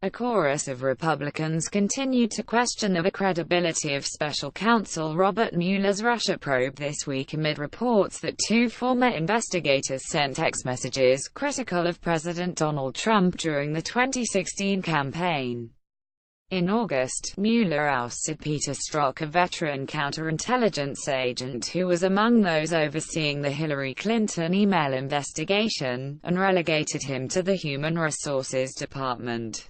A chorus of Republicans continued to question the credibility of Special Counsel Robert Mueller's Russia probe this week amid reports that two former investigators sent text messages critical of President Donald Trump during the 2016 campaign. In August, Mueller ousted Peter Strzok, a veteran counterintelligence agent who was among those overseeing the Hillary Clinton email investigation, and relegated him to the Human Resources Department.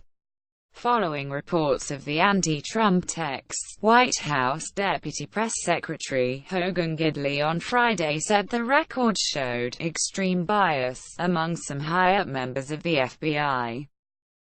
Following reports of the anti-Trump texts, White House Deputy Press Secretary Hogan Gidley on Friday said the records showed extreme bias among some high-up members of the FBI.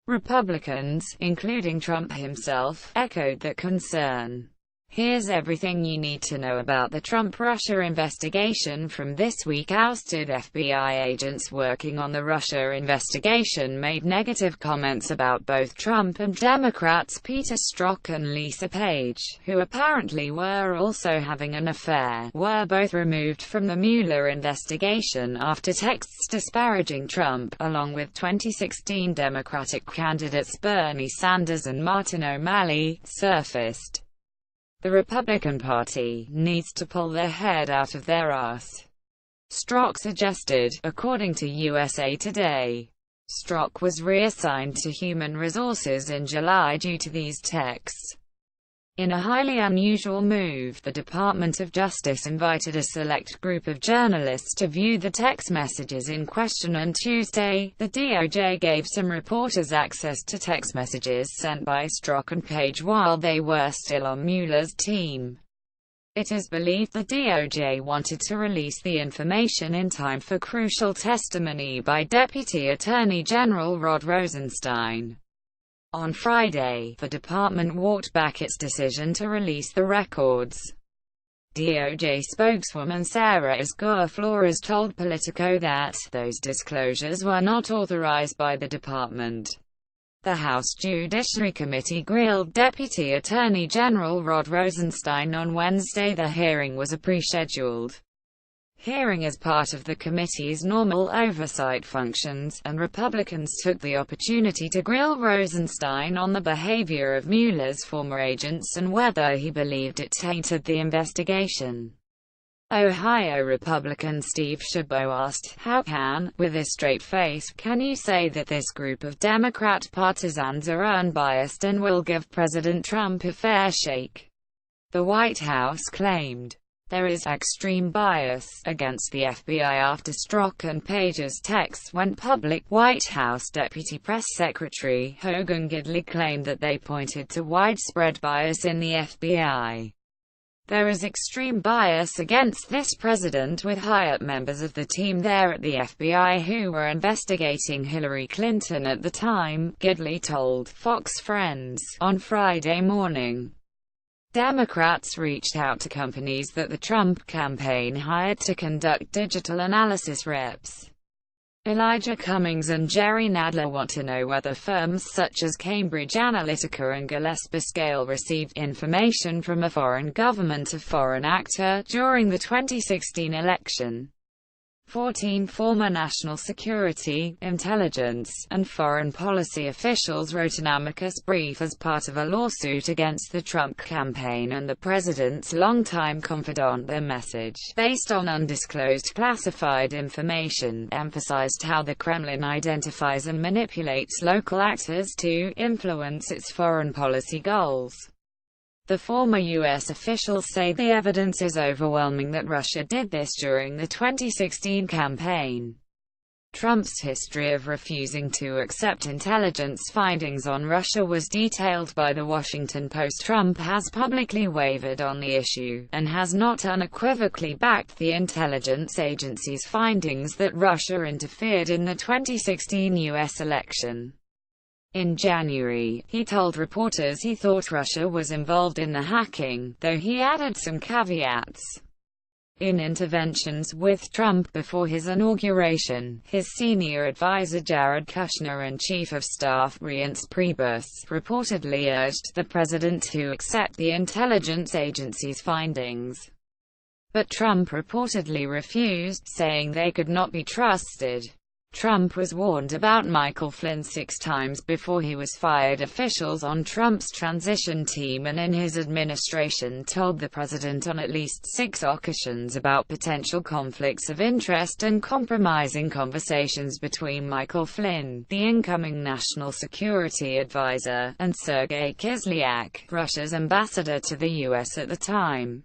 Republicans, including Trump himself, echoed that concern. Here's everything you need to know about the Trump-Russia investigation from this week. Ousted FBI agents working on the Russia investigation made negative comments about both Trump and Democrats Peter Strzok and Lisa Page, who apparently were also having an affair, were both removed from the Mueller investigation after texts disparaging Trump, along with 2016 Democratic candidates Bernie Sanders and Martin O'Malley, surfaced. The Republican Party needs to pull their head out of their ass, Strzok suggested, according to USA Today. Strzok was reassigned to Human Resources in July due to these texts. In a highly unusual move, the Department of Justice invited a select group of journalists to view the text messages in question on Tuesday. The DOJ gave some reporters access to text messages sent by Strzok and Page while they were still on Mueller's team. It is believed the DOJ wanted to release the information in time for crucial testimony by Deputy Attorney General Rod Rosenstein. On Friday, the department walked back its decision to release the records. DOJ spokeswoman Sarah Isgur Flores told Politico that those disclosures were not authorized by the department. The House Judiciary Committee grilled Deputy Attorney General Rod Rosenstein on Wednesday. The hearing was a pre-scheduled hearing as part of the committee's normal oversight functions, and Republicans took the opportunity to grill Rosenstein on the behavior of Mueller's former agents and whether he believed it tainted the investigation. Ohio Republican Steve Chabot asked, "How can, with a straight face, can you say that this group of Democrat partisans are unbiased and will give President Trump a fair shake?" The White House claimed there is extreme bias against the FBI after Strzok and Page's texts went public. White House Deputy Press Secretary Hogan Gidley claimed that they pointed to widespread bias in the FBI. There is extreme bias against this president, with high-up members of the team there at the FBI who were investigating Hillary Clinton at the time, Gidley told Fox Friends on Friday morning. Democrats reached out to companies that the Trump campaign hired to conduct digital analysis reps. Elijah Cummings and Jerry Nadler want to know whether firms such as Cambridge Analytica and Gillespie Scale received information from a foreign government or foreign actor during the 2016 election. 14 former national security, intelligence, and foreign policy officials wrote an amicus brief as part of a lawsuit against the Trump campaign and the president's longtime confidant. Their message, based on undisclosed classified information, emphasized how the Kremlin identifies and manipulates local actors to influence its foreign policy goals. The former U.S. officials say the evidence is overwhelming that Russia did this during the 2016 campaign. Trump's history of refusing to accept intelligence findings on Russia was detailed by The Washington Post. Trump has publicly wavered on the issue, and has not unequivocally backed the intelligence agency's findings that Russia interfered in the 2016 U.S. election. In January, he told reporters he thought Russia was involved in the hacking, though he added some caveats. In interventions with Trump before his inauguration, his senior advisor Jared Kushner and Chief of Staff Reince Priebus reportedly urged the president to accept the intelligence agency's findings. But Trump reportedly refused, saying they could not be trusted. Trump was warned about Michael Flynn 6 times before he was fired. Officials on Trump's transition team and in his administration told the president on at least 6 occasions about potential conflicts of interest and compromising conversations between Michael Flynn, the incoming national security advisor, and Sergei Kislyak, Russia's ambassador to the U.S. at the time.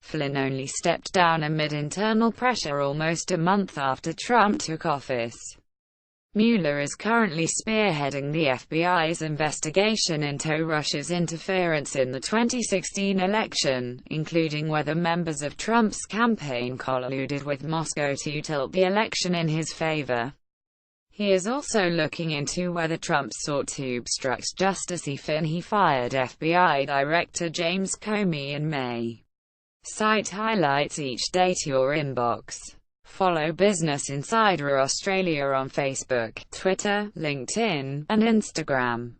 Flynn only stepped down amid internal pressure almost a month after Trump took office. Mueller is currently spearheading the FBI's investigation into Russia's interference in the 2016 election, including whether members of Trump's campaign colluded with Moscow to tilt the election in his favor. He is also looking into whether Trump sought to obstruct justice. He fired FBI Director James Comey in May. Site highlights each day to your inbox. Follow Business Insider Australia on Facebook, Twitter, LinkedIn, and Instagram.